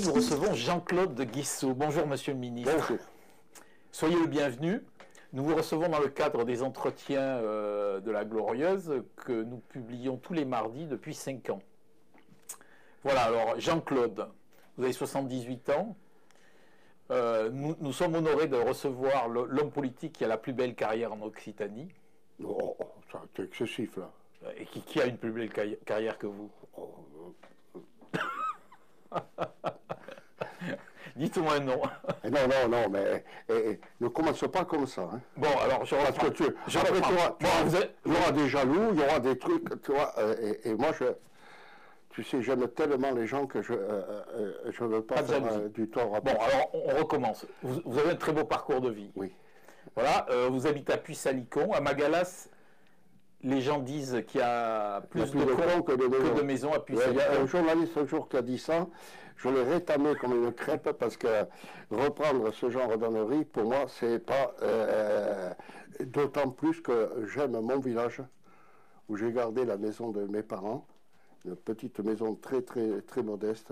nous recevons Jean-Claude Guissot. Bonjour Monsieur le Ministre. Bonjour. Soyez le bienvenu. Nous vous recevons dans le cadre des entretiens de la Glorieuse que nous publions tous les mardis depuis 5 ans. Voilà, alors Jean-Claude, vous avez 78 ans. Nous sommes honorés de recevoir l'homme politique qui a la plus belle carrière en Occitanie. Oh, ça c'est excessif là. Et qui a une plus belle carrière que vous? Dites-moi un nom. Non, mais ne commence pas comme ça. Hein. Bon, alors je Parce que il y aura des jaloux, il y aura des trucs, tu vois, et moi, tu sais, j'aime tellement les gens que je ne veux pas faire du tort à Bon, alors on recommence. Vous avez un très beau parcours de vie. Oui. Voilà, vous habitez à Puy-Salicon, à Magalas. Les gens disent qu'il y a plus de cons que de maisons à Puy-Salicon. Il y a un journaliste un jour qui a dit ça. Je l'ai rétamé comme une crêpe parce que reprendre ce genre d'honnerie, pour moi, c'est pas... d'autant plus que j'aime mon village, où j'ai gardé la maison de mes parents, une petite maison très, très, très modeste,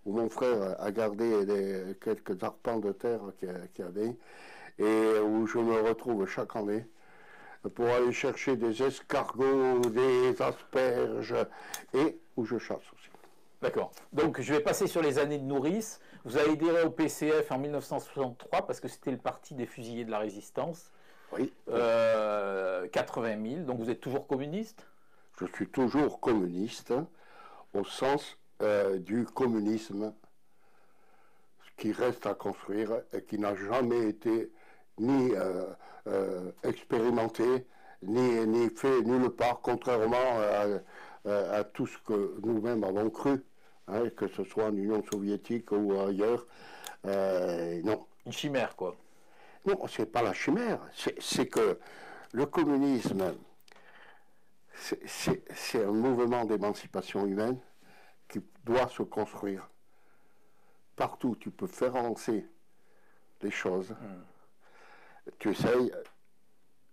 où mon frère a gardé quelques arpents de terre qu'il avait, et où je me retrouve chaque année pour aller chercher des escargots, des asperges, et où je chasse aussi. D'accord. Donc je vais passer sur les années de nourrice. Vous avez adhéré au PCF en 1963 parce que c'était le parti des fusillés de la résistance. Oui. 80 000. Donc vous êtes toujours communiste? Je suis toujours communiste, au sens du communisme qui reste à construire et qui n'a jamais été ni expérimenté, ni fait nulle part, contrairement à tout ce que nous-mêmes avons cru, hein, que ce soit en Union soviétique ou ailleurs. Non. Une chimère, quoi. Non, c'est pas la chimère, c'est que le communisme, c'est un mouvement d'émancipation humaine qui doit se construire. Partout, tu peux faire avancer les choses. Tu essayes,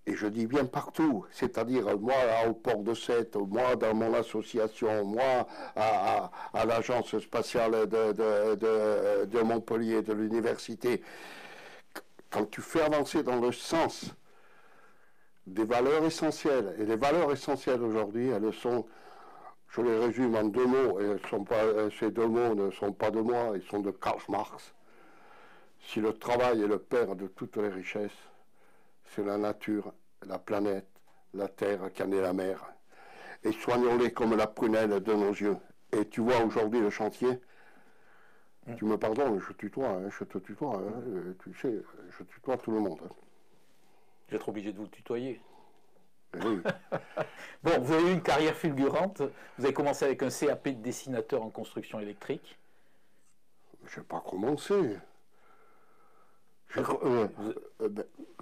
et je dis bien partout, c'est-à-dire moi au port de Sète, moi dans mon association, moi à l'agence spatiale de Montpellier, de l'université. Quand tu fais avancer dans le sens des valeurs essentielles, et les valeurs essentielles aujourd'hui, elles sont, je les résume en 2 mots, et ces 2 mots ne sont pas de moi, ils sont de Karl Marx. Si le travail est le père de toutes les richesses, c'est la nature, la planète, la terre qui en est la mère. Et soignons-les comme la prunelle de nos yeux. Et tu vois aujourd'hui le chantier, tu me pardonnes, je tutoie, hein, je te tutoie, hein, tu sais, je tutoie tout le monde. Hein. Je vais être obligé de vous tutoyer. Oui. Bon, vous avez eu une carrière fulgurante. Vous avez commencé avec un CAP de dessinateur en construction électrique. Je n'ai pas commencé.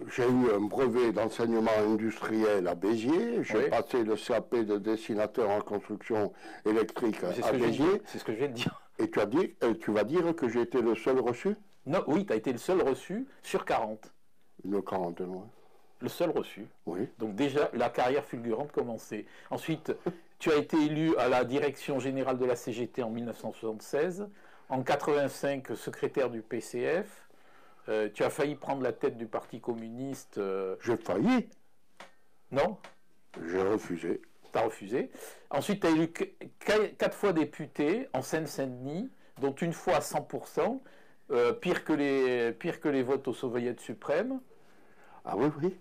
J'ai eu un brevet d'enseignement industriel à Béziers, j'ai passé le CAP de dessinateur en construction électrique à Béziers. C'est ce que je viens de dire. Et tu vas dire que j'ai été le seul reçu? Non, oui, tu as été le seul reçu sur 40. Une quarantaine, oui. Le seul reçu. Oui. Donc déjà, la carrière fulgurante commençait. Ensuite, tu as été élu à la direction générale de la CGT en 1976. En 85, secrétaire du PCF. Tu as failli prendre la tête du Parti communiste. J'ai failli. Non? J'ai refusé. Tu as refusé. Ensuite, tu as élu 4 fois député en Seine-Saint-Denis, dont une fois à 100%, pire que les votes au Soviet suprême. Ah oui, oui.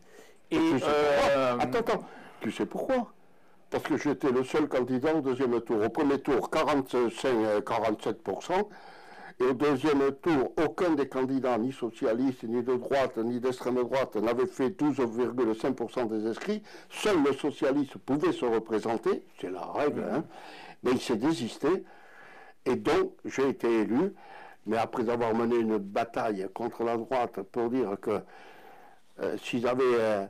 Et attends, tu sais pourquoi? Parce que j'étais le seul candidat au deuxième tour. Au premier tour, 47%. Et au deuxième tour, aucun des candidats, ni socialistes, ni de droite, ni d'extrême droite, n'avait fait 12,5% des inscrits. Seul le socialiste pouvait se représenter, c'est la règle, hein. Mais il s'est désisté. Et donc, j'ai été élu. Mais après avoir mené une bataille contre la droite pour dire que s'ils avaient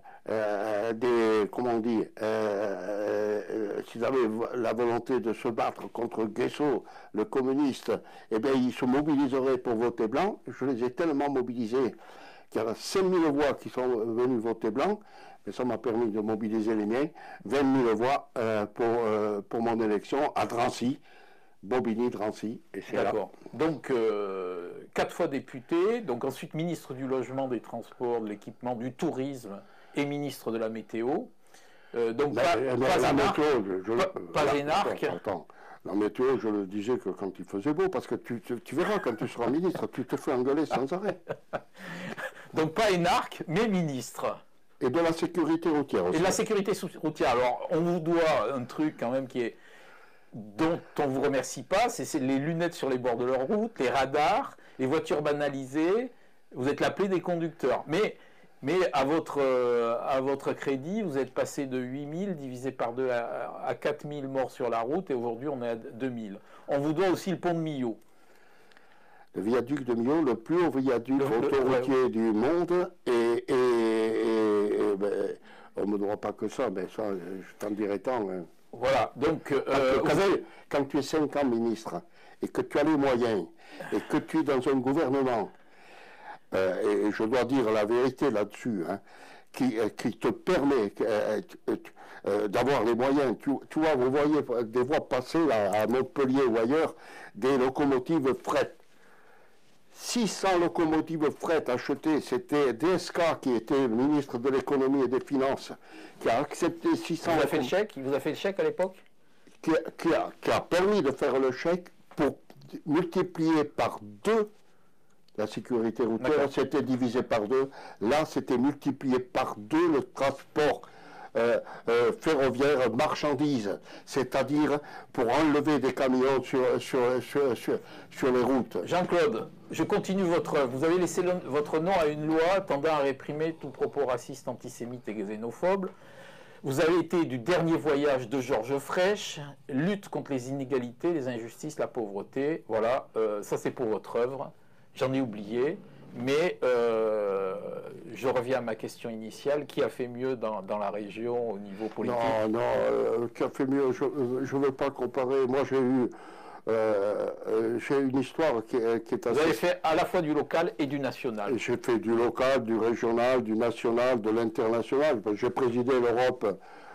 s'ils avaient la volonté de se battre contre Guessot, le communiste, eh bien ils se mobiliseraient pour voter blanc. Je les ai tellement mobilisés qu'il y a 5000 voix qui sont venues voter blanc, mais ça m'a permis de mobiliser les miens, 20 000 voix pour mon élection à Drancy, Bobigny-Drancy, et c'est là. D'accord. Donc, 4 fois député, donc ensuite ministre du Logement, des Transports, de l'Équipement, du Tourisme et ministre de la Météo. Donc, pas énarque. Attends. La météo, je le disais que quand il faisait beau, parce que tu verras, quand tu seras ministre, tu te fais engueuler sans arrêt. Donc pas énarque, mais ministre. Et de la sécurité routière aussi. Et de la sécurité routière. Alors, on vous doit un truc quand même dont on ne vous remercie pas, c'est les lunettes sur les bords de leur route, les radars, les voitures banalisées. Vous êtes l'appelé des conducteurs. Mais à votre crédit, vous êtes passé de 8000 divisé par 2 à 4000 morts sur la route, et aujourd'hui on est à 2000. On vous doit aussi le pont de Millau. Le viaduc de Millau, le plus haut viaduc autoroutier du monde, et ben, on ne me doit pas que ça, mais ça, je t'en dirai tant. Hein. Voilà, donc... quand tu es 5 ans ministre, et que tu as les moyens, et que tu es dans un gouvernement, et je dois dire la vérité là-dessus, hein, qui te permet d'avoir les moyens. Tu vois, vous voyez des voies passer là, à Montpellier ou ailleurs, des locomotives fret. 600 locomotives fret achetées, c'était DSK qui était ministre de l'économie et des finances, qui a accepté 600... Il vous a fait le chèque à l'époque? Qui a permis de faire le chèque pour multiplier par 2 la sécurité routière, c'était divisé par 2. Là, c'était multiplié par 2 le transport ferroviaire marchandises, c'est-à-dire pour enlever des camions sur les routes. Jean-Claude, je continue votre œuvre. Vous avez laissé votre nom à une loi tendant à réprimer tout propos raciste, antisémite et xénophobe. Vous avez été du dernier voyage de Georges Frêche, lutte contre les inégalités, les injustices, la pauvreté. Voilà, ça c'est pour votre œuvre. J'en ai oublié, mais je reviens à ma question initiale. Qui a fait mieux dans la région au niveau politique? Non, qui a fait mieux, je ne veux pas comparer. Moi, j'ai une histoire qui est assez... Vous avez fait à la fois du local et du national. J'ai fait du local, du régional, du national, de l'international. J'ai présidé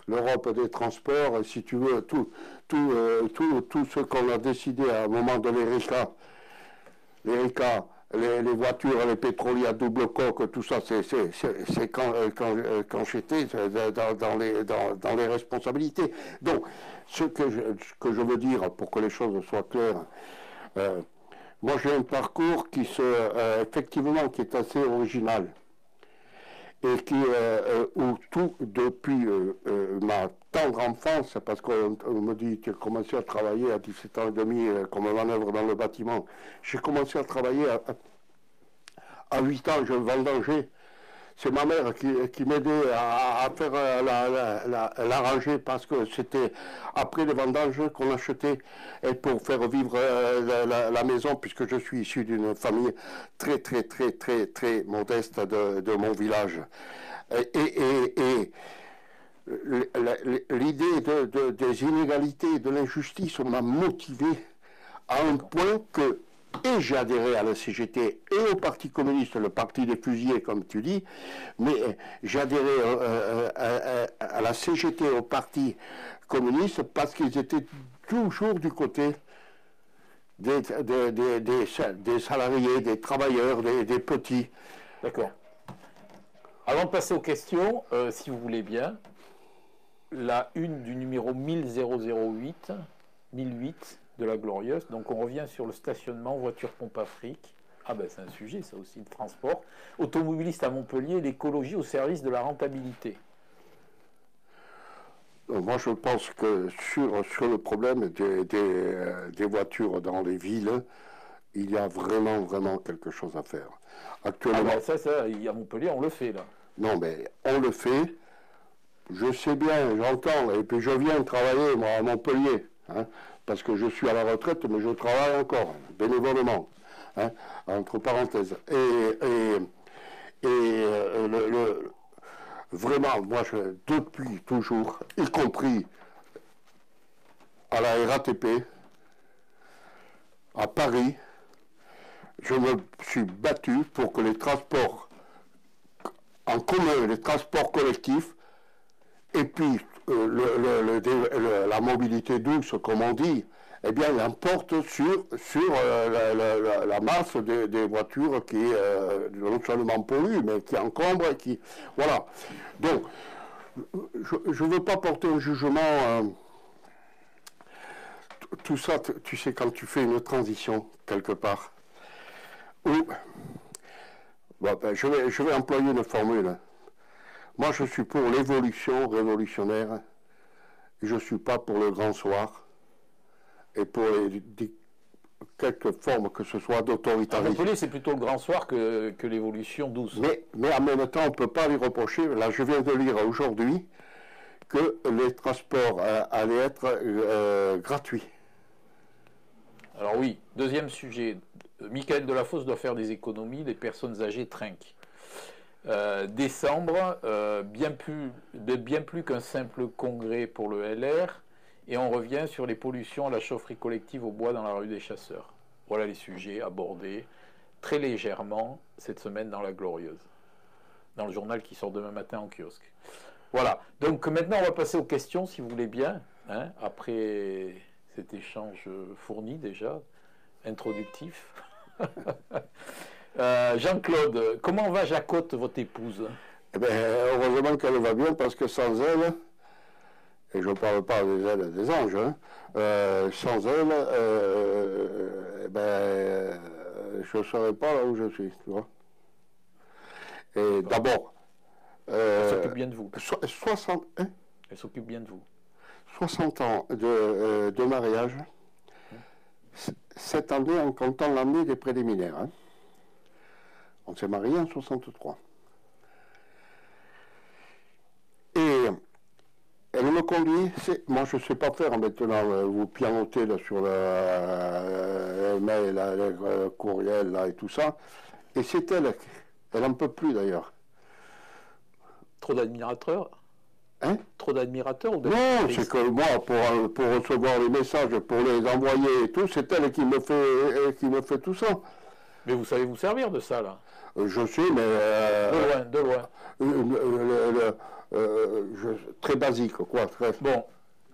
l'Europe des transports, si tu veux, tout ce qu'on a décidé à un moment de l'ERICA, les voitures, les pétroliers à double coque, tout ça, c'est quand j'étais dans les responsabilités. Donc, ce que je veux dire, pour que les choses soient claires, moi j'ai un parcours effectivement, qui est assez original. Et où tout, depuis ma tendre enfance, parce qu'on me dit tu as commencé à travailler à 17 ans et demi comme manœuvre dans le bâtiment. J'ai commencé à travailler à 8 ans, je vendangeais. C'est ma mère qui m'aidait à faire l'arranger, parce que c'était après les vendanges qu'on achetait, et pour faire vivre la maison, puisque je suis issu d'une famille très très très très très modeste de mon village. Et l'idée des inégalités, de l'injustice m'a motivé à un point que... Et j'ai adhéré à la CGT et au Parti communiste, le parti des fusillés, comme tu dis, mais j'ai adhéré à la CGT, au Parti communiste, parce qu'ils étaient toujours du côté des salariés, des travailleurs, des petits. D'accord. Avant de passer aux questions, si vous voulez bien, la une du numéro 1008 de la Glorieuse. Donc on revient sur le stationnement voiture pompe Afrique. Ah ben c'est un sujet ça aussi, le transport. Automobiliste à Montpellier, l'écologie au service de la rentabilité. Moi je pense que sur le problème des voitures dans les villes, il y a vraiment quelque chose à faire. Actuellement... Ah ben ça, à Montpellier on le fait là. Non mais on le fait, je sais bien, j'entends, et puis je viens travailler moi à Montpellier. Hein, parce que je suis à la retraite, mais je travaille encore, bénévolement, hein, entre parenthèses. Vraiment, moi, depuis toujours, y compris à la RATP, à Paris, je me suis battu pour que les transports en commun, les transports collectifs, et puis la mobilité douce, comme on dit, eh bien, l'emporte sur la masse des voitures qui non seulement polluent, mais qui encombrent et qui... Voilà. Donc, je ne veux pas porter un jugement... tout ça, tu sais, quand tu fais une transition, quelque part, où... Bon, ben, je vais employer une formule. Moi, je suis pour l'évolution révolutionnaire. Je ne suis pas pour le grand soir et pour quelque forme que ce soit À d'autoritarisme. Montpellier, c'est plutôt le grand soir que l'évolution douce. Mais en même temps, on ne peut pas lui reprocher. Là, je viens de lire aujourd'hui que les transports allaient être gratuits. Alors oui, deuxième sujet. Michael Delafosse doit faire des économies, les personnes âgées trinquent. Décembre, bien plus qu'un simple congrès pour le LR, et on revient sur les pollutions à la chaufferie collective au bois dans la rue des Chasseurs. Voilà les sujets abordés très légèrement cette semaine dans La Glorieuse, dans le journal qui sort demain matin en kiosque. Voilà, donc maintenant on va passer aux questions si vous voulez bien, hein, après cet échange fourni déjà, introductif. Jean-Claude, comment va Jacotte, votre épouse? Eh bien, heureusement qu'elle va bien, parce que sans elle, et je ne parle pas des ailes des anges, hein, sans elle, je ne serais pas là où je suis, tu vois. Et d'abord... Elle s'occupe bien de vous. 60, hein, Elle s'occupe bien de vous. 60 ans de mariage, cette année en comptant l'année des préliminaires. Hein. On s'est marié en 63. Et elle me conduit, moi je ne sais pas faire maintenant, vous pianotez là, sur le mail, le courriel là, et tout ça. Et c'est elle n'en peut plus d'ailleurs. Trop d'admirateurs? Hein? Trop d'admirateurs ou de... Non, c'est que moi, pour recevoir les messages, pour les envoyer et tout, c'est elle qui me fait tout ça. Mais vous savez vous servir de ça, là? Je sais, mais... De loin. Très basique, quoi. Très... Bon,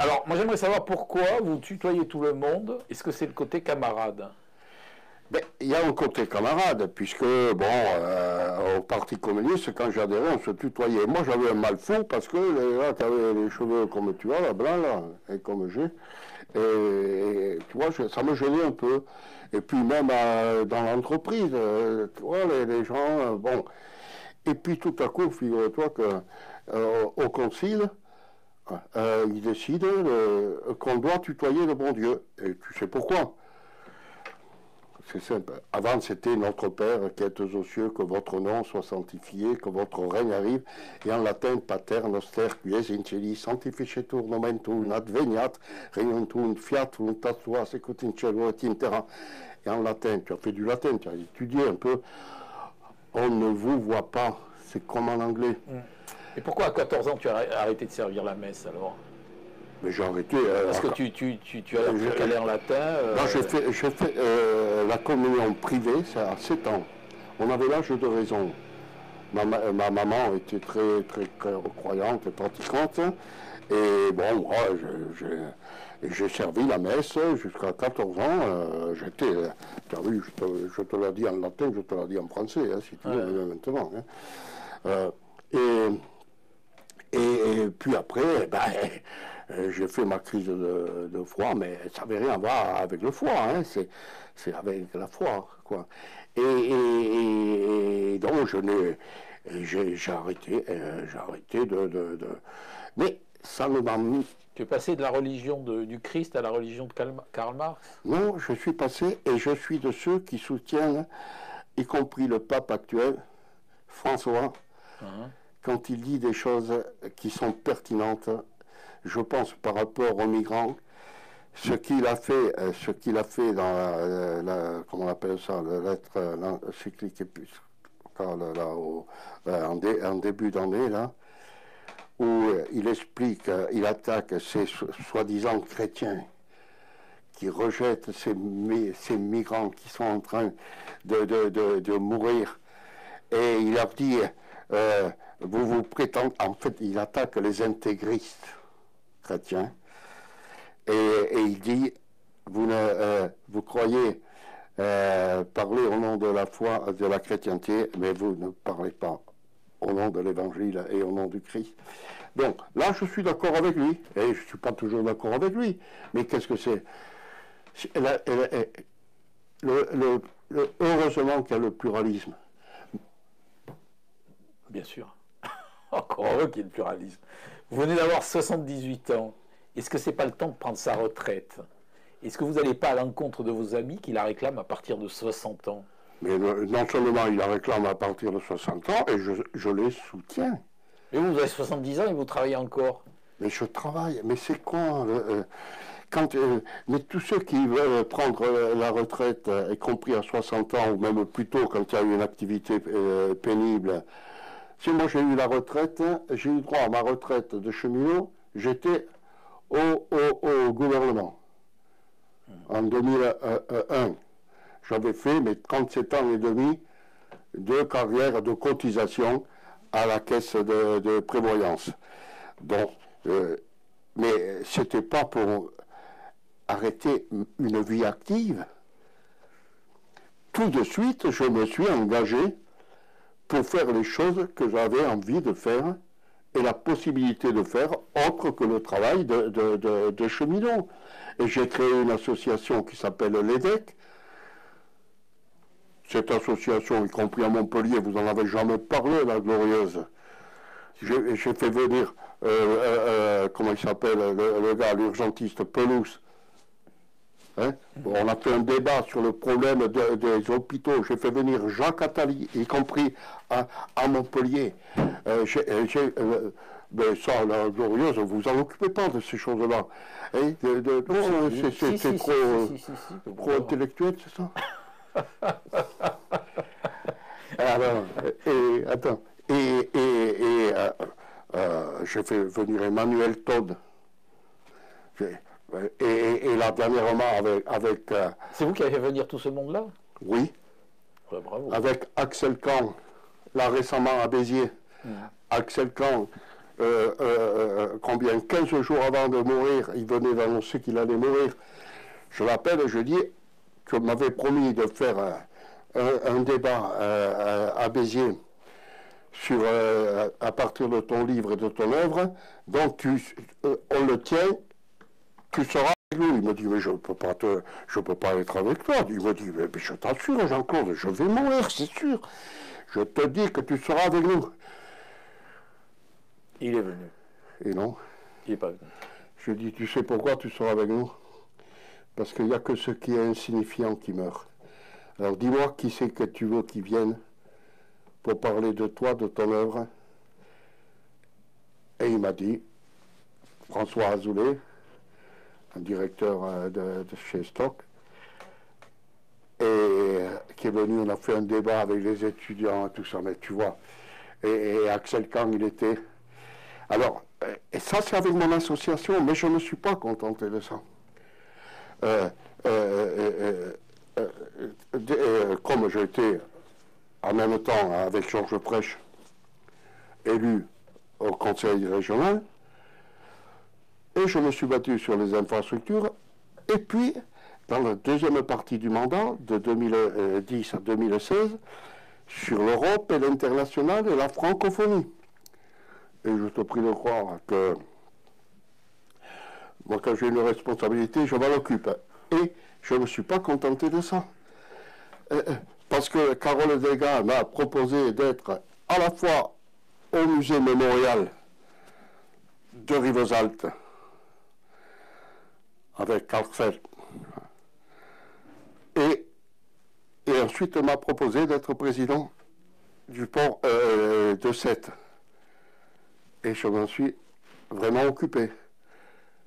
alors, moi j'aimerais savoir pourquoi vous tutoyez tout le monde. Est-ce que c'est le côté camarade? Ben, il y a un côté camarade, puisque, bon, au Parti communiste, quand j'adhérais, on se tutoyait. Moi, j'avais un mal fou, parce que là, tu avais les cheveux comme tu as, là, blancs, là, et comme j'ai. Et tu vois, ça me gênait un peu. Et puis même dans l'entreprise, tu vois, les gens, bon. Et puis tout à coup, figure-toi qu'au concile, ils décident qu'on doit tutoyer le bon Dieu. Et tu sais pourquoi? C'est simple. Avant, c'était notre Père qui êtes aux cieux, que votre nom soit sanctifié, que votre règne arrive. Et en latin, Pater noster, qui es in cieli, sanctificetur nomen tuum, adveniat, regnum tuum, fiat voluntas tua, sicut in cielo et in terra. Et en latin, tu as fait du latin, tu as étudié un peu. On ne vous voit pas. C'est comme en anglais. Et pourquoi à 14 ans tu as arrêté de servir la messe alors? Mais j'ai arrêté. Parce que tu as appris qu'elle est en latin. Non, j'ai fait la communion privée, c'est à 7 ans. On avait l'âge de raison. Ma maman était très, très croyante et pratiquante. Et bon, moi, j'ai servi la messe jusqu'à 14 ans. J'étais, tu as vu, je te l'ai dit en latin, je te l'ai dit en français, hein, si tu veux, maintenant. Hein. Et puis après, j'ai fait ma crise de foie, mais ça n'avait rien à voir avec le foie, hein, c'est avec la foi, quoi. Et donc j'ai arrêté de... Mais ça ne m'a mis... Tu es passé de la religion du Christ à la religion de Karl Marx? Non, je suis passé, et je suis de ceux qui soutiennent, y compris le pape actuel, François, quand il dit des choses qui sont pertinentes. Je pense par rapport aux migrants, ce qu'il a fait dans comment on appelle ça, la lettre l'encyclique en début d'année, là, où il explique, il attaque ces soi-disant chrétiens qui rejettent ces migrants qui sont en train de mourir. Et il leur dit, vous prétendez, en fait, il attaque les intégristes chrétiens, et il dit, vous croyez parler au nom de la foi, de la chrétienté, mais vous ne parlez pas au nom de l'évangile et au nom du Christ. Donc là, je suis d'accord avec lui, et je ne suis pas toujours d'accord avec lui, mais qu'est-ce que c'est? Heureusement qu'il y a le pluralisme. Bien sûr. Encore heureux qu'il y ait le pluralisme. Vous venez d'avoir 78 ans. Est-ce que ce n'est pas le temps de prendre sa retraite? Est-ce que vous n'allez pas à l'encontre de vos amis qui la réclament à partir de 60 ans? Mais non seulement il la réclame à partir de 60 ans, et je les soutiens. Mais vous avez 70 ans et vous travaillez encore. Mais je travaille, mais c'est quoi mais tous ceux qui veulent prendre la retraite, y compris à 60 ans, ou même plus tôt, quand il y a eu une activité pénible. Si moi j'ai eu la retraite, j'ai eu droit à ma retraite de cheminot, j'étais au gouvernement. En 2001, j'avais fait mes 37 ans et demi de carrière de cotisation à la caisse de prévoyance. Donc, mais c'était pas pour arrêter une vie active. Tout de suite, je me suis engagé pour faire les choses que j'avais envie de faire et la possibilité de faire autre que le travail de cheminot. Et j'ai créé une association qui s'appelle l'EDEC. Cette association, y compris à Montpellier, vous n'en avez jamais parlé, la Glorieuse. J'ai fait venir, comment il s'appelle, le gars, l'urgentiste, Pelouse. Hein? Bon, on a fait un débat sur le problème des hôpitaux. J'ai fait venir Jacques Attali, y compris à Montpellier. Mais ça, la Glorieuse, vous en occupez pas de ces choses-là. C'est trop intellectuel, c'est ça? Alors, attends. J'ai fait venir Emmanuel Todd. Et là, dernièrement, avec c'est vous qui avez fait venir tout ce monde-là? Oui. Ouais, bravo. Avec Axel Kahn, là récemment à Béziers. Axel Kahn, combien 15 jours avant de mourir, il venait d'annoncer qu'il allait mourir. Je l'appelle et je dis que m'avait promis de faire un débat à Béziers sur, à partir de ton livre et de ton œuvre. Donc on le tient, tu seras avec nous. Il me dit, mais je peux pas être avec toi. Il me dit, mais je t'assure, Jean-Claude, je vais mourir, c'est sûr. Je te dis que tu seras avec nous. Il est venu. Et non. Il n'est pas venu. Je dis, tu sais pourquoi tu seras avec nous? Parce qu'il n'y a que ce qui est insignifiant qui meurt. Alors dis-moi qui c'est que tu veux qui vienne pour parler de toi, de ton œuvre. Et il m'a dit, François Azoulay, un directeur de chez Stock, et qui est venu, on a fait un débat avec les étudiants et tout ça, mais tu vois. Et Axel Kahn, il était... Alors, et ça c'est avec mon association, mais je ne me suis pas contenté de ça. Comme j'ai été en même temps avec Georges Prêche élu au conseil régional, et je me suis battu sur les infrastructures, et puis dans la deuxième partie du mandat, de 2010 à 2016, sur l'Europe et l'international et la francophonie. Et je te prie de croire que moi, quand j'ai une responsabilité, je m'en occupe. Et je ne me suis pas contenté de ça. Parce que Carole Degas m'a proposé d'être à la fois au musée mémorial de Rivesaltes, avec Karlsfeld, et ensuite m'a proposé d'être président du port de Sète. Et je m'en suis vraiment occupé.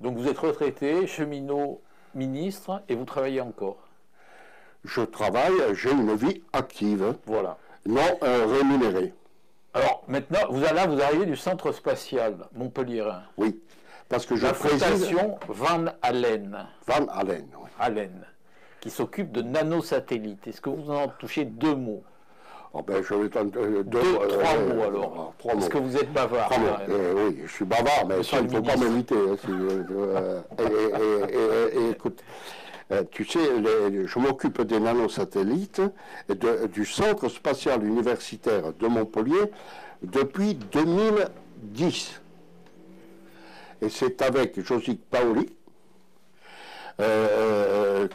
Donc vous êtes retraité, cheminot, ministre, et vous travaillez encore? Je travaille, j'ai une vie active, voilà, non rémunérée. Alors maintenant, vous arrivez du centre spatial montpelliérain. Oui, parce que je préside Van Allen. Van Allen, oui. Allen, qui s'occupe de nanosatellites. Est-ce que vous en touchez deux mots? Oh ben, je vais trois mots alors. Parce que vous êtes bavard. Oui, je suis bavard, mais ça, il ne faut pas m'inviter. Écoute, tu sais, je m'occupe des nanosatellites et du Centre spatial universitaire de Montpellier depuis 2010. Et c'est avec Josique Paoli et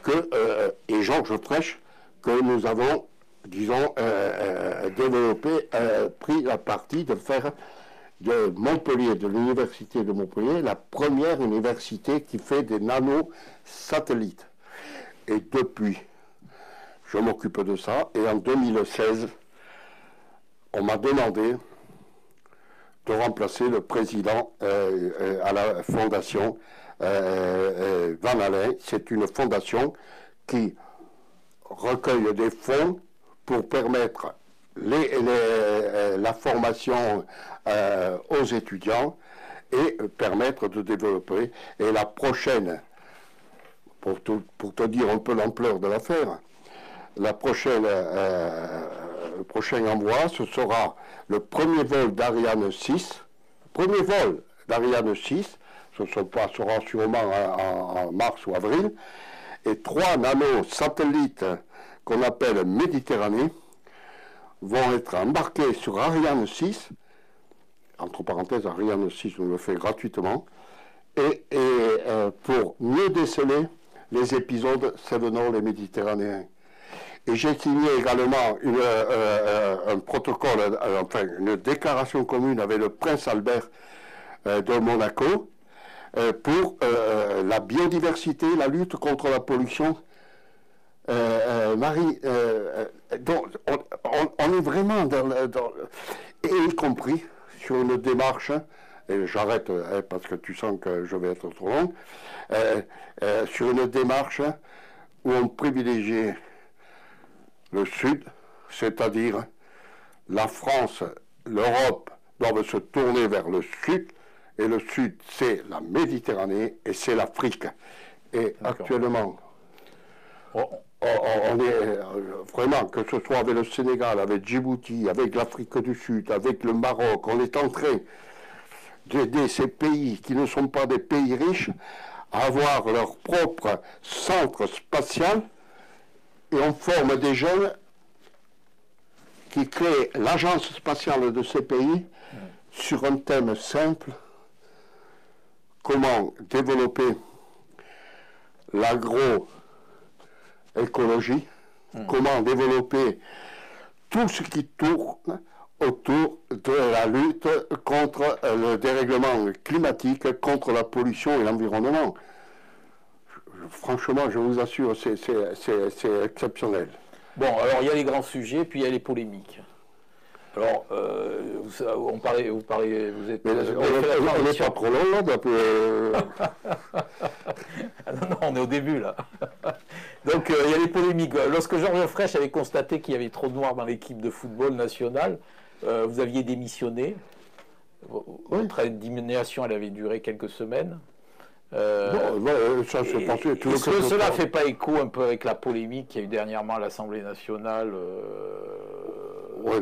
Georges Frêche que nous avons, disons, développé, pris la partie de faire de Montpellier, de l'université de Montpellier, la première université qui fait des nanosatellites. Et depuis, je m'occupe de ça. Et en 2016, on m'a demandé de remplacer le président à la fondation Van Allen. C'est une fondation qui recueille des fonds pour permettre la formation aux étudiants et permettre de développer. Et la prochaine, pour te dire un peu l'ampleur de l'affaire, le prochain envoi, ce sera le premier vol d'Ariane 6. Premier vol d'Ariane 6, ce sera sûrement en mars ou avril, et 3 nanosatellites qu'on appelle Méditerranée vont être embarqués sur Ariane 6, entre parenthèses, Ariane 6 nous le fait gratuitement, et pour mieux déceler les épisodes Sévenol et Méditerranéens. Et j'ai signé également un protocole, enfin une déclaration commune avec le prince Albert de Monaco pour la biodiversité, la lutte contre la pollution. Marie, donc on est vraiment et y compris sur une démarche, et j'arrête parce que tu sens que je vais être trop long, sur une démarche où on privilégie le Sud, c'est-à-dire la France, l'Europe doivent se tourner vers le Sud, et le Sud c'est la Méditerranée et c'est l'Afrique. Et actuellement, on est vraiment, que ce soit avec le Sénégal, avec Djibouti, avec l'Afrique du Sud, avec le Maroc, on est en train d'aider ces pays qui ne sont pas des pays riches à avoir leur propre centre spatial, et on forme des jeunes qui créent l'agence spatiale de ces pays sur un thème simple: comment développer l'agroécologie, comment développer tout ce qui tourne autour de la lutte contre le dérèglement climatique, contre la pollution et l'environnement. Franchement, je vous assure, c'est exceptionnel. Bon, alors il y a les grands sujets, puis il y a les polémiques. Alors, vous êtes... Mais on n'est pas trop long, là, non, on est au début, là. Donc, il y a les polémiques. Lorsque Georges Frêche avait constaté qu'il y avait trop de noirs dans l'équipe de football nationale, vous aviez démissionné. Votre indignation, elle avait duré quelques semaines. Ça s'est passé. Est-ce que cela ne fait pas écho un peu avec la polémique qu'il y a eu dernièrement à l'Assemblée nationale Oui,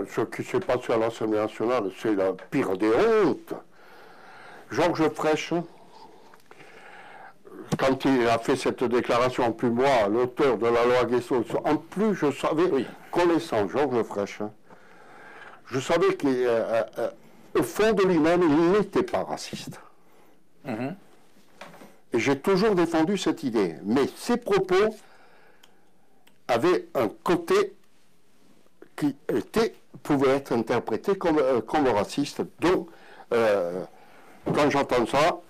ce qui s'est passé à l'Assemblée nationale, c'est la pire des hontes. Georges Frêche, quand il a fait cette déclaration, en plus moi, l'auteur de la loi Guesson, en plus je savais, connaissant Georges Frêche, je savais qu'au fond de lui-même, il n'était pas raciste. Et j'ai toujours défendu cette idée. Mais ses propos avaient un côté qui pouvait être interprété comme raciste. Donc, quand j'entends ça...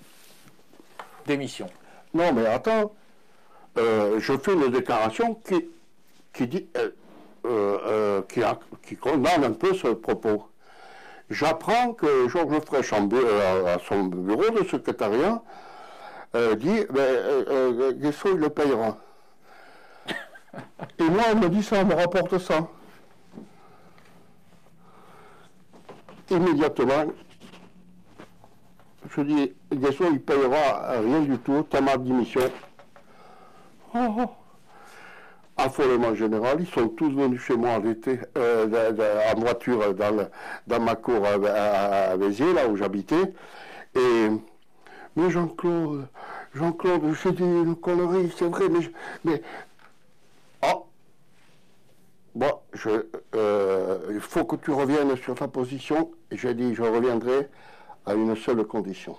Démission. Non, mais attends. Je fais une déclaration qui dit... qui condamne un peu ce propos. J'apprends que Georges Frêche, à son bureau de secrétariat, dit, Guesson, il le payera. Et moi, on me dit ça, on me rapporte ça. Immédiatement, je dis, Guesson, il payera rien du tout, t'as ma démission. Affolement général, ils sont tous venus chez moi en été, en voiture dans ma cour à Béziers, là où j'habitais. Et mais Jean-Claude, Jean-Claude, j'ai dit une connerie, c'est vrai, mais oh, bon, il faut que tu reviennes sur ta position. J'ai dit, je reviendrai à une seule condition.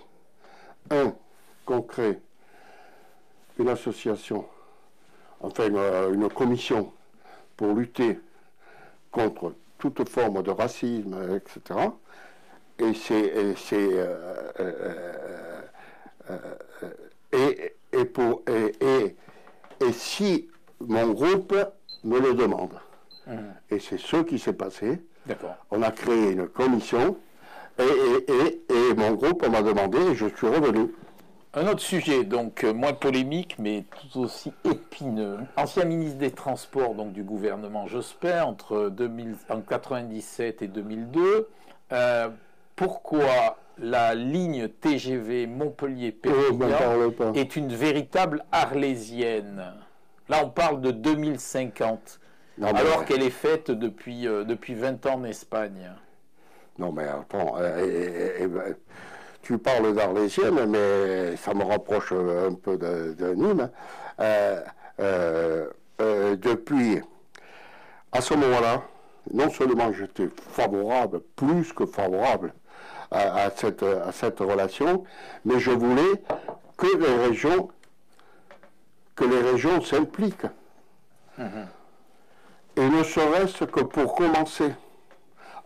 Qu'on crée une association, enfin une commission pour lutter contre toute forme de racisme, etc. Et si mon groupe me le demande, et c'est ce qui s'est passé, on a créé une commission, et mon groupe m'a demandé, et je suis revenu. Un autre sujet, donc moins polémique, mais tout aussi épineux. Ancien ministre des Transports donc, du gouvernement Jospin entre 1997 et 2002. Pourquoi la ligne TGV Montpellier-Perpignan est une véritable arlésienne? Là, on parle de 2050, alors qu'elle est faite depuis 20 ans en Espagne. Non, mais attends, tu parles d'arlésienne, mais ça me rapproche un peu de Nîmes. Depuis, à ce moment-là, non seulement j'étais favorable, plus que favorable à cette relation, mais je voulais que les régions s'impliquent. Et ne serait-ce que pour commencer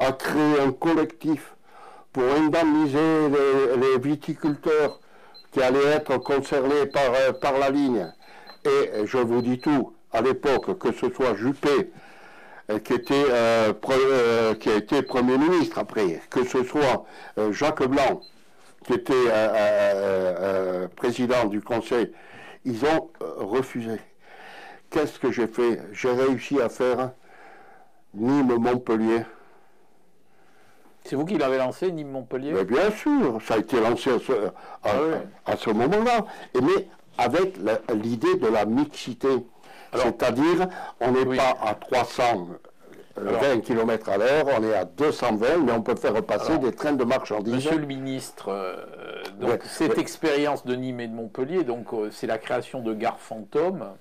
à créer un collectif pour indemniser les viticulteurs qui allaient être concernés par la ligne. Et je vous dis tout, à l'époque, que ce soit Juppé, qui a été Premier ministre après, que ce soit Jacques Blanc, qui était président du Conseil, ils ont refusé. Qu'est-ce que j'ai fait? J'ai réussi à faire Nîmes-Montpellier. C'est vous qui l'avez lancé, Nîmes-Montpellier? Mais bien sûr, ça a été lancé à ce moment-là, mais avec l'idée de la mixité. C'est-à-dire, on n'est pas à 320 km à l'heure, on est à 220, mais on peut faire passer des trains de marchandises. Monsieur le ministre, donc cette expérience de Nîmes et de Montpellier, donc c'est la création de gares fantômes.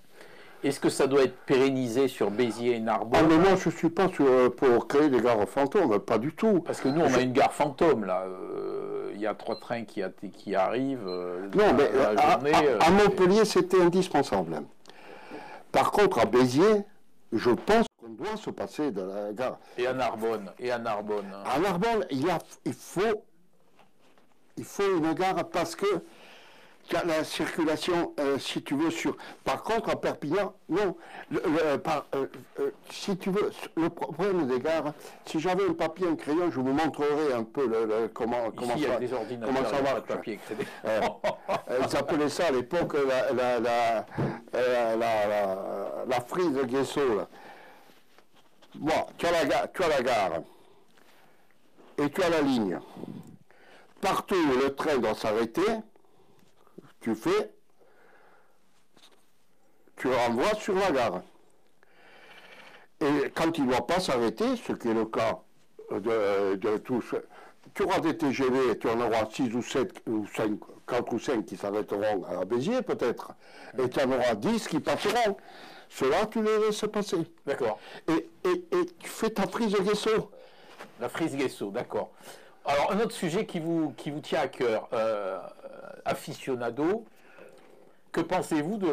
Est-ce que ça doit être pérennisé sur Béziers et Narbonne? Ah mais moi je ne suis pas pour créer des gares fantômes, pas du tout. Parce que nous on a une gare fantôme là, il y a 3 trains qui arrivent non, mais la journée. À Montpellier c'était indispensable. Par contre à Béziers, je pense qu'on doit se passer de la gare. Et à Narbonne. À Narbonne, il faut une gare parce que la circulation, si tu veux, Par contre, à Perpignan, non. Si tu veux, le problème des gares, si j'avais un papier, un crayon, je vous montrerai un peu comment Ici, il y a des ordinateurs, comment ça marche. Pas de papier, ils appelaient ça à l'époque la frise de Guesso. Là. Bon, tu as la gare et tu as la ligne. Partout où le train doit s'arrêter, tu renvoies sur la gare. Et quand il ne doit pas s'arrêter, ce qui est le cas de tous, tu auras des TGV, tu en auras 6 ou 7 ou 5, 4 ou 5 qui s'arrêteront à Béziers peut-être, et tu en auras 10 qui passeront. Cela, tu les laisses passer. D'accord. Et tu fais ta frise Guesso. La frise Guesso, d'accord. Alors, un autre sujet qui vous tient à cœur, aficionado, que pensez-vous de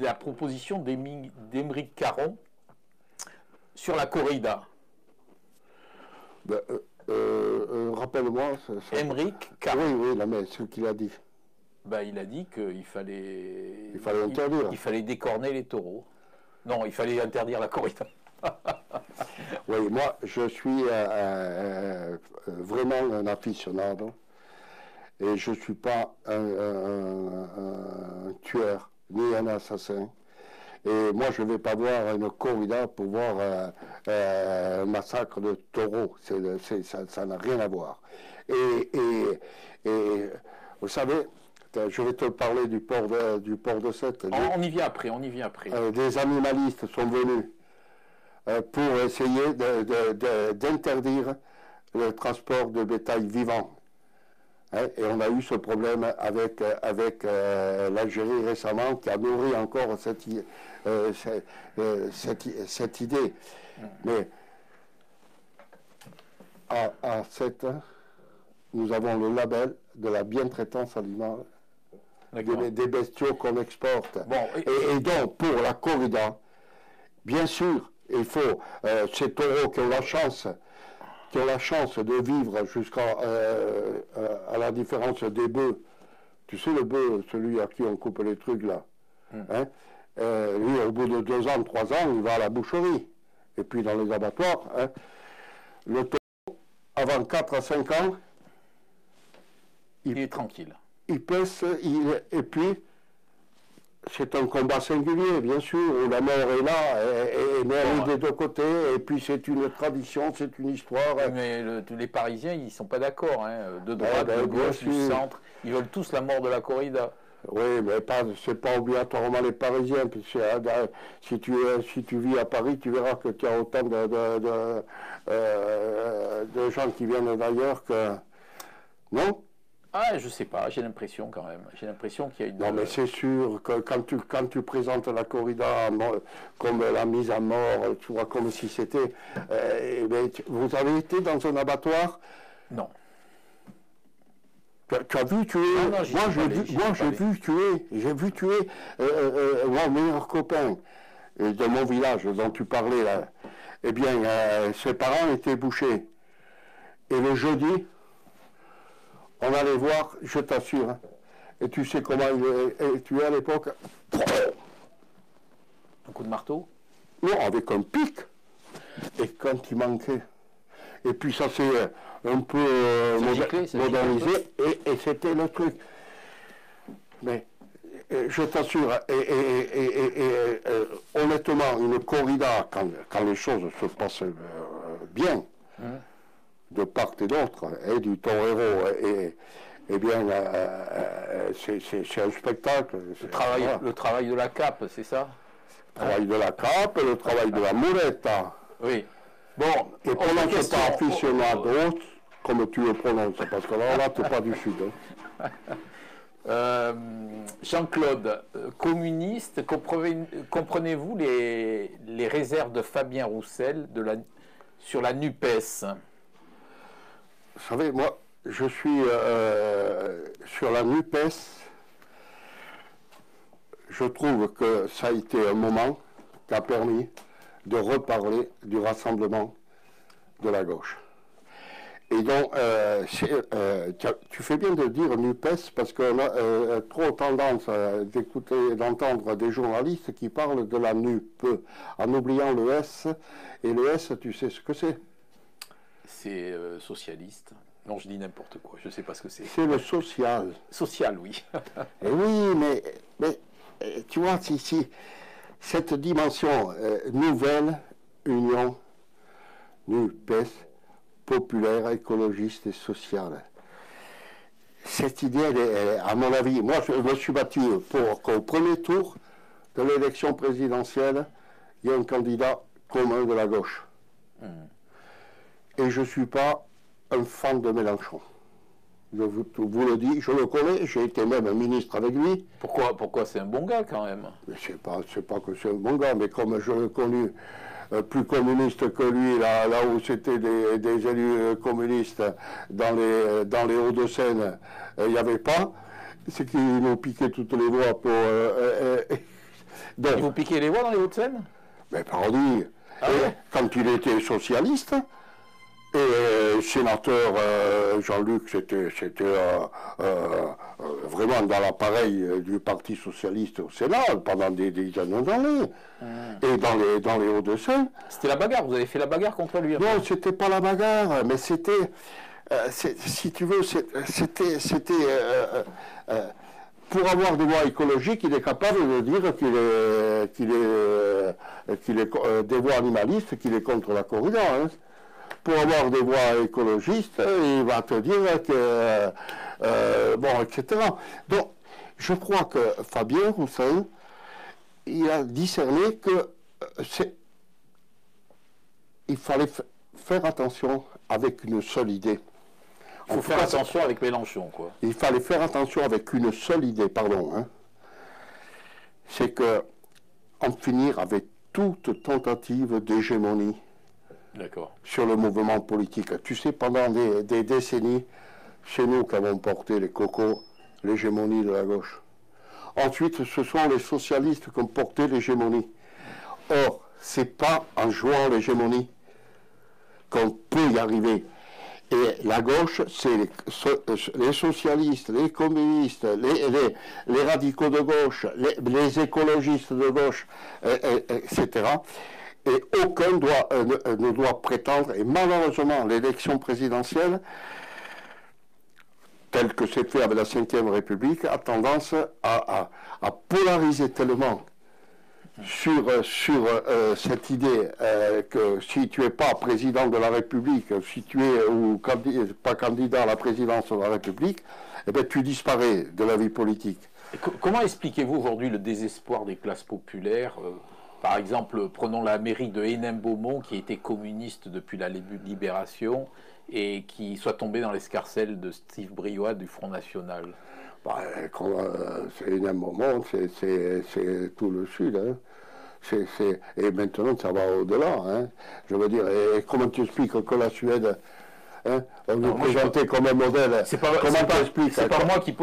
la proposition d'Aymeric Caron sur la corrida? Rappelle-moi. Aymeric Caron. Oui, mais ce qu'il a dit. Il a dit qu'il fallait... Il fallait interdire. Il fallait décorner les taureaux. Non, il fallait interdire la corrida. Oui, moi, je suis vraiment un aficionado. Et je ne suis pas un tueur, ni un assassin. Et moi, je ne vais pas voir une corrida pour voir un massacre de taureaux. Ça n'a rien à voir. Et vous savez, je vais te parler du port de Sète. On y vient après, Des animalistes sont venus pour essayer d'interdire le transport de bétail vivant Hein, et on a eu ce problème avec l'Algérie récemment qui a nourri encore cette idée. Mais à 7, nous avons le label de la bientraitance animale des bestiaux qu'on exporte. Bon, et donc, pour la corrida, bien sûr, il faut ces taureaux qui ont la chance de vivre jusqu'à à la différence des bœufs. Tu sais, le bœuf, celui à qui on coupe les trucs là, hein, lui, au bout de 2 ans, 3 ans, il va à la boucherie. Et puis dans les abattoirs, hein, le taureau, avant 4 à 5 ans, il est tranquille. Il pèse, et puis c'est un combat singulier, bien sûr, où la mort est là, et mérite des 2 côtés, et puis c'est une tradition, c'est une histoire. Mais les Parisiens, ils ne sont pas d'accord, hein, de droite, de gauche, du centre, ils veulent tous la mort de la corrida. Oui, mais c'est pas obligatoirement les Parisiens, puisque si tu vis à Paris, tu verras que tu as autant de gens qui viennent d'ailleurs que... Non? Ah, je sais pas, j'ai l'impression quand même. J'ai l'impression qu'il y a une... Non, mais c'est sûr que quand tu présentes la corrida comme la mise à mort, tu vois, comme si c'était... vous avez été dans un abattoir? Non. Tu as vu tuer? Non, J'ai vu tuer mon meilleur copain de mon village dont tu parlais là. Eh bien, ses parents étaient bouchers. Et le jeudi, on allait voir, je t'assure. Hein, et tu sais comment il est tué à l'époque? Un coup de marteau? Non, avec un pic. Et quand il manquait. Et puis ça s'est un peu modernisé, et c'était le truc. Mais je t'assure, honnêtement, une corrida, quand les choses se passent bien, de part et d'autre, et du torero, et bien, c'est un spectacle. Le travail de la cape, c'est ça? Le travail de la cape, le travail de la muleta. Oui. Bon, et prononce pas aficionado, comme tu le prononces, parce que là, tu n'es pas du Sud. Hein. Jean-Claude, communiste, comprenez-vous les réserves de Fabien Roussel sur la NUPES? Vous savez, moi, je suis sur la NUPES. Je trouve que ça a été un moment qui a permis de reparler du rassemblement de la gauche. Et donc, tu fais bien de dire NUPES, parce qu'on a trop tendance d'entendre des journalistes qui parlent de la NUP, en oubliant le S. Et le S, tu sais ce que c'est? C'est socialiste. Non, je dis n'importe quoi, je ne sais pas ce que c'est. C'est le social. Social, oui. Et oui, mais tu vois, si cette dimension nouvelle, union, NUPES, populaire, écologiste et sociale. Cette idée, à mon avis, moi je me suis battu pour qu'au premier tour de l'élection présidentielle, il y ait un candidat commun de la gauche. Et je ne suis pas un fan de Mélenchon. Je vous le dis, je le connais, j'ai été même ministre avec lui. Pourquoi c'est un bon gars quand même? C'est pas que c'est un bon gars, mais comme je l'ai connu plus communiste que lui, là où c'était des élus communistes dans les Hauts-de-Seine, il n'y avait pas. C'est qu'ils nous piquaient toutes les voix pour... donc, ils vous piquaient les voix dans les Hauts-de-Seine? Mais pardon, quand il était socialiste, et sénateur Jean-Luc, c'était vraiment dans l'appareil du Parti socialiste au Sénat pendant des années. Et dans les Hauts-de-Seine. C'était la bagarre, vous avez fait la bagarre contre lui? Non, c'était pas la bagarre, mais c'était, si tu veux, c'était pour avoir des voix écologiques, il est capable de dire qu'il est des voix animalistes, qu'il est contre la corrida. Hein. Pour avoir des voix écologistes, il va te dire que... bon, etc. Donc, je crois que Fabien Roussel, il a discerné que il fallait faire attention avec une seule idée. Il faut faire attention avec Mélenchon, quoi. Il fallait faire attention avec une seule idée, pardon. Hein. C'est que en finir avec toute tentative d'hégémonie sur le mouvement politique. Tu sais, pendant des décennies, c'est nous qui avons porté les cocos, l'hégémonie de la gauche. Ensuite, ce sont les socialistes qui ont porté l'hégémonie. Or, c'est pas en jouant l'hégémonie qu'on peut y arriver. Et la gauche, c'est les socialistes, les communistes, les radicaux de gauche, les écologistes de gauche, etc. Et aucun ne doit prétendre, et malheureusement, l'élection présidentielle, telle que c'est fait avec la Ve République, a tendance à polariser tellement sur cette idée que si tu n'es pas président de la République, si tu es pas candidat à la présidence de la République, eh bien, tu disparais de la vie politique. Comment expliquez-vous aujourd'hui le désespoir des classes populaires par exemple, prenons la mairie de Hénin-Beaumont, qui était communiste depuis la Libération, et qui soit tombé dans l'escarcelle de Steve Briois du Front National. Bah, c'est Hénin-Beaumont, c'est tout le sud. Hein. Et maintenant, ça va au-delà. Hein. Je veux dire, et comment tu expliques que la Suède, hein, on nous présentait comme un modèle? Comment tu expliques?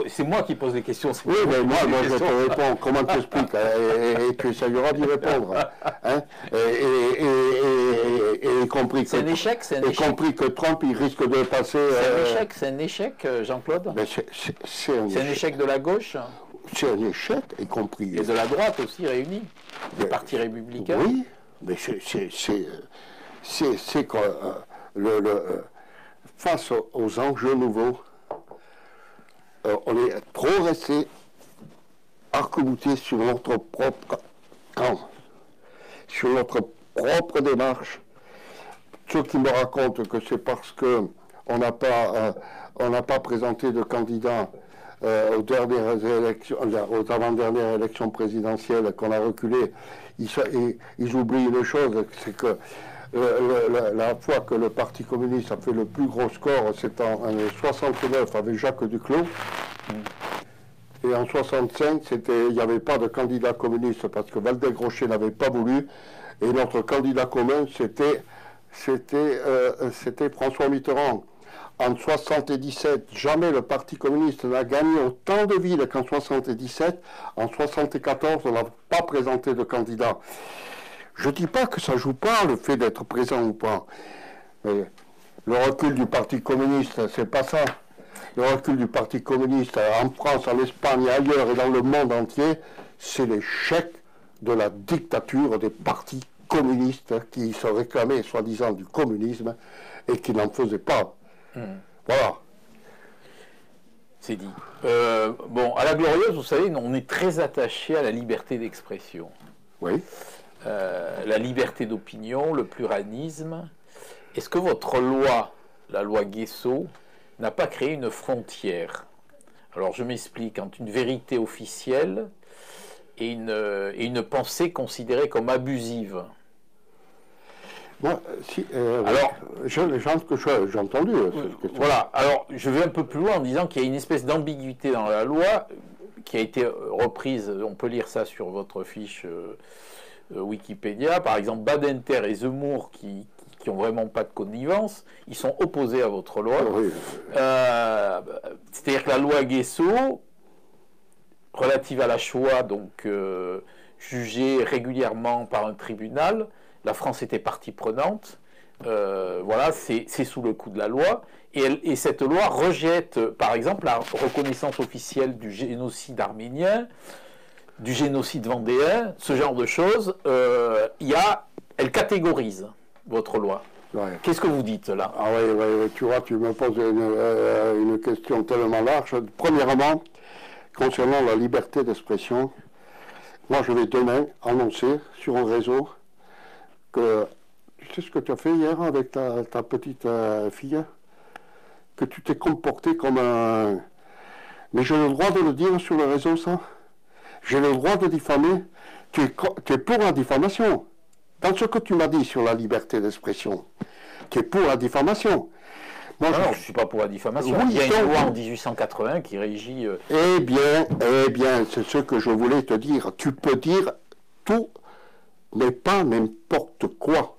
C'est moi qui pose les questions. Oui, mais moi je te réponds. Comment tu expliques? Et tu essayeras d'y répondre. Hein. Et y compris que... C'est un échec, y compris que Trump, il risque de passer... C'est un échec, Jean-Claude? C'est un échec de la gauche? C'est un échec, y compris... Et de la droite aussi réunie, des partis républicains. Oui, mais c'est que face aux enjeux nouveaux, on est trop resté arc-bouté sur notre propre camp, sur notre propre démarche. Ceux qui me racontent que c'est parce qu'on n'a pas présenté de candidat aux dernières élections, aux avant-dernières élections présidentielles, qu'on a reculé, ils oublient une chose, c'est que la fois que le Parti communiste a fait le plus gros score, c'est en 69 avec Jacques Duclos. Et en 65, il n'y avait pas de candidat communiste parce que Waldeck-Rochet n'avait pas voulu. Et notre candidat commun, c'était François Mitterrand. En 77, jamais le Parti communiste n'a gagné autant de villes qu'en 77. En 74, on n'a pas présenté de candidat. Je ne dis pas que ça ne joue pas le fait d'être présent ou pas. Mais le recul du Parti communiste, c'est pas ça. Le recul du Parti communiste en France, en Espagne, ailleurs et dans le monde entier, c'est l'échec de la dictature des partis communistes qui se réclamaient soi-disant du communisme et qui n'en faisaient pas. Voilà. C'est dit. Bon, à la Glorieuse, vous savez, on est très attaché à la liberté d'expression. Oui. La liberté d'opinion, le pluralisme. Est-ce que votre loi, la loi Guessot, n'a pas créé une frontière? Alors je m'explique, entre une vérité officielle et une pensée considérée comme abusive. Moi, alors, j'ai entendu. Voilà, alors je vais un peu plus loin en disant qu'il y a une espèce d'ambiguïté dans la loi qui a été reprise, on peut lire ça sur votre fiche Wikipédia, par exemple Badinter et Zemmour qui ont vraiment pas de connivence, ils sont opposés à votre loi. Oui. C'est-à-dire que la loi Guessot, relative à la Shoah, donc jugée régulièrement par un tribunal, la France était partie prenante, voilà, c'est sous le coup de la loi, et cette loi rejette, par exemple, la reconnaissance officielle du génocide arménien, du génocide vendéen, ce genre de choses, elle catégorise votre loi. Ouais. Qu'est-ce que vous dites là? Ah oui, tu vois, tu me poses une question tellement large. Premièrement, concernant la liberté d'expression, moi je vais demain annoncer sur un réseau que, tu sais ce que tu as fait hier avec ta petite fille? Que tu t'es comporté comme un... Mais j'ai le droit de le dire sur le réseau, ça? J'ai le droit de diffamer? Tu es pour la diffamation. Dans ce que tu m'as dit sur la liberté d'expression, tu es pour la diffamation. Moi, non, je ne suis pas pour la diffamation. Oui, il y a une loi en 1880 qui régit... Eh bien, c'est ce que je voulais te dire. Tu peux dire tout, mais pas n'importe quoi.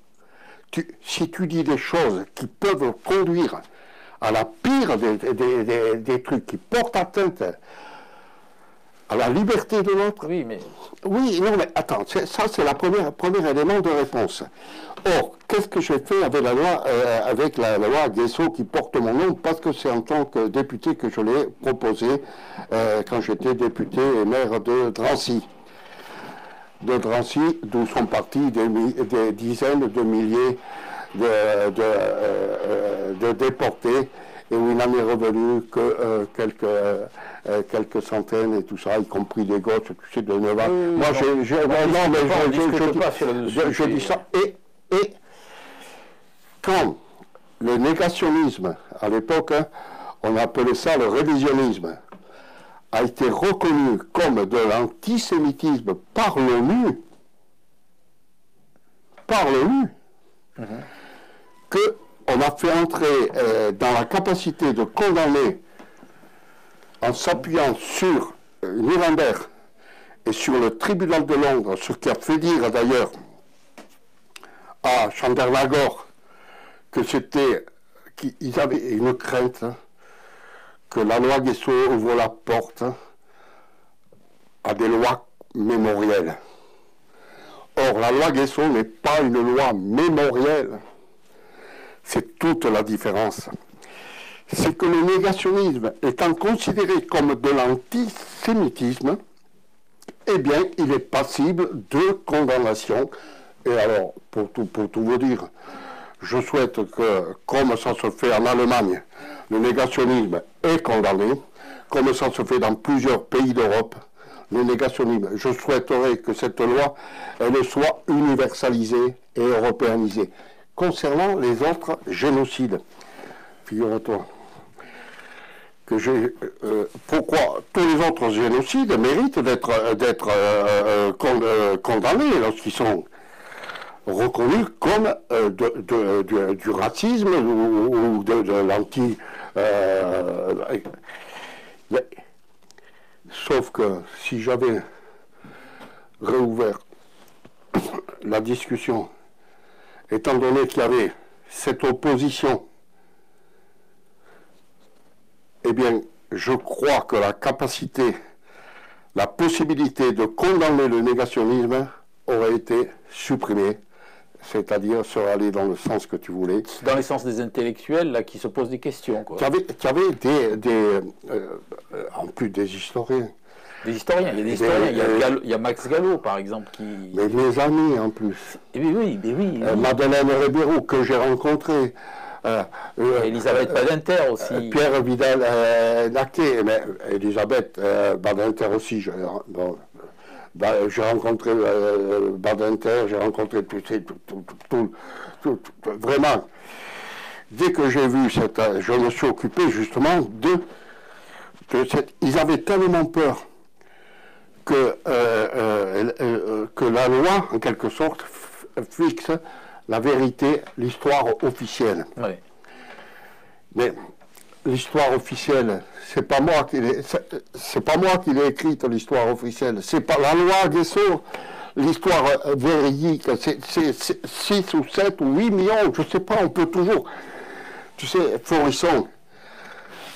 Si tu dis des choses qui peuvent conduire à la pire des trucs qui portent atteinte à la liberté de l'autre. Oui, mais... Oui, non, mais attends, ça c'est le premier élément de réponse. Or, qu'est-ce que j'ai fait avec la loi Guesso qui porte mon nom, parce que c'est en tant que député que je l'ai proposé quand j'étais député et maire de Drancy. D'où sont partis des dizaines de milliers de déportés, et où il n'en est revenu que quelques centaines et tout ça, y compris des gosses, tu sais, de 9 ans. Moi, je dis ça. Et quand le négationnisme, à l'époque, hein, on appelait ça le révisionnisme, a été reconnu comme de l'antisémitisme par l'ONU, qu'on a fait entrer dans la capacité de condamner en s'appuyant sur Nuremberg et sur le tribunal de Londres, ce qui a fait dire d'ailleurs à Chandernagor qu'ils avaient une crainte, hein, que la loi Guesso ouvre la porte à des lois mémorielles. Or, la loi Guesso n'est pas une loi mémorielle. C'est toute la différence. C'est que le négationnisme étant considéré comme de l'antisémitisme, eh bien, il est passible de condamnation. Et alors, pour tout vous dire, je souhaite que, comme ça se fait en Allemagne, le négationnisme est condamné, comme ça se fait dans plusieurs pays d'Europe, le négationnisme. Je souhaiterais que cette loi, elle soit universalisée et européanisée. Concernant les autres génocides, figure-toi que pourquoi tous les autres génocides méritent d'être condamnés lorsqu'ils sont reconnus comme du racisme ou de l'anti... sauf que si j'avais réouvert la discussion, étant donné qu'il y avait cette opposition, eh bien, je crois que la capacité, la possibilité de condamner le négationnisme aurait été supprimée, c'est-à-dire serait allé dans le sens que tu voulais. Dans le sens des intellectuels là, qui se posent des questions. Tu avais en plus des historiens. Des historiens, il y a des historiens. Il y a Max Gallo, par exemple, qui... Mais mes amis, en plus. Eh bien, oui, oui. Madeleine Ribeiro, que j'ai rencontré. Elisabeth Badinter aussi. Pierre Vidal-Naquet, mais Elisabeth Badinter aussi. J'ai rencontré Badinter, j'ai rencontré tout, vraiment. Dès que j'ai vu je me suis occupé justement de cette... Ils avaient tellement peur que la loi, en quelque sorte, fixe la vérité, l'histoire officielle. Oui. Mais l'histoire officielle, c'est pas moi qui l'ai écrite, l'histoire officielle. C'est pas la loi Guesso, l'histoire véridique. C'est 6 ou 7 ou 8 millions, je sais pas, on peut toujours. Tu sais, Florisson,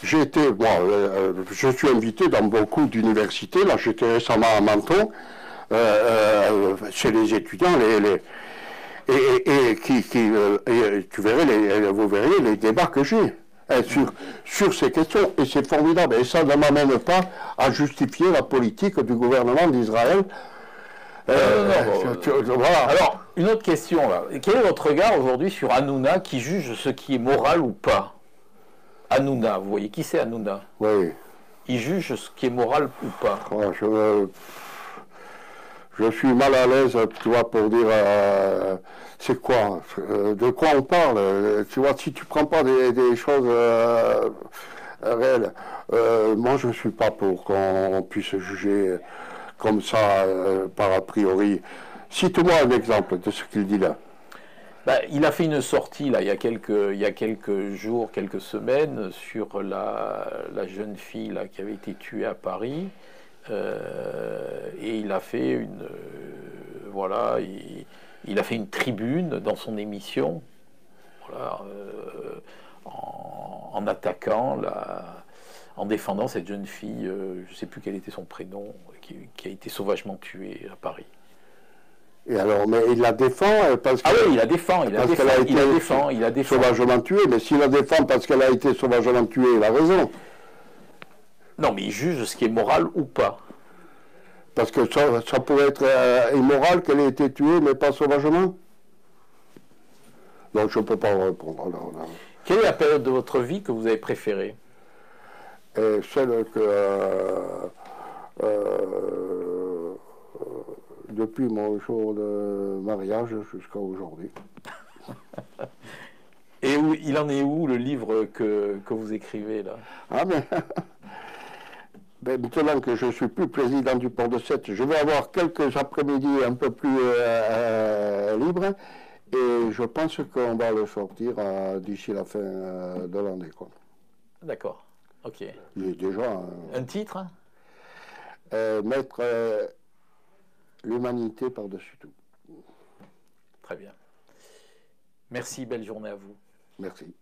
je suis invité dans beaucoup d'universités. Là, j'étais récemment à Menton, chez les étudiants, tu verrais vous verriez les débats que j'ai sur ces questions. Et c'est formidable. Et ça ne m'amène pas à justifier la politique du gouvernement d'Israël. Voilà. Alors, une autre question là. Quel est votre regard aujourd'hui sur Hanouna qui juge ce qui est moral ou pas? Hanouna, vous voyez, qui c'est Hanouna? Oui. Il juge ce qui est moral ou pas? Je suis mal à l'aise, tu vois, pour dire c'est quoi, de quoi on parle. Tu vois, si tu prends pas des choses réelles, moi je ne suis pas pour qu'on puisse juger comme ça par a priori. Cite-moi un exemple de ce qu'il dit là. Il a fait une sortie là, il y a quelques jours, quelques semaines, sur la jeune fille là, qui avait été tuée à Paris. Et il a fait voilà, il a fait une tribune dans son émission, voilà, en attaquant, en défendant cette jeune fille, je ne sais plus quel était son prénom, qui a été sauvagement tuée à Paris. Et alors, mais il la défend parce que... Ah oui, il la défend, il la défend. Sauvagement tuée, mais s'il la défend parce qu'elle a été sauvagement tuée, il a raison. Non, mais il juge ce qui est moral ou pas. Parce que ça pourrait être immoral qu'elle ait été tuée, mais pas sauvagement. Donc je ne peux pas répondre. Alors. Quelle est la période de votre vie que vous avez préférée? Celle que... depuis mon jour de mariage jusqu'à aujourd'hui. Et il en est où le livre que vous écrivez là? Ah ben, maintenant que je ne suis plus président du Port de Sète, je vais avoir quelques après-midi un peu plus libres et je pense qu'on va le sortir d'ici la fin de l'année. D'accord, ok. Il est déjà... un titre? Mettre l'humanité par-dessus tout. Très bien. Merci, belle journée à vous. Merci.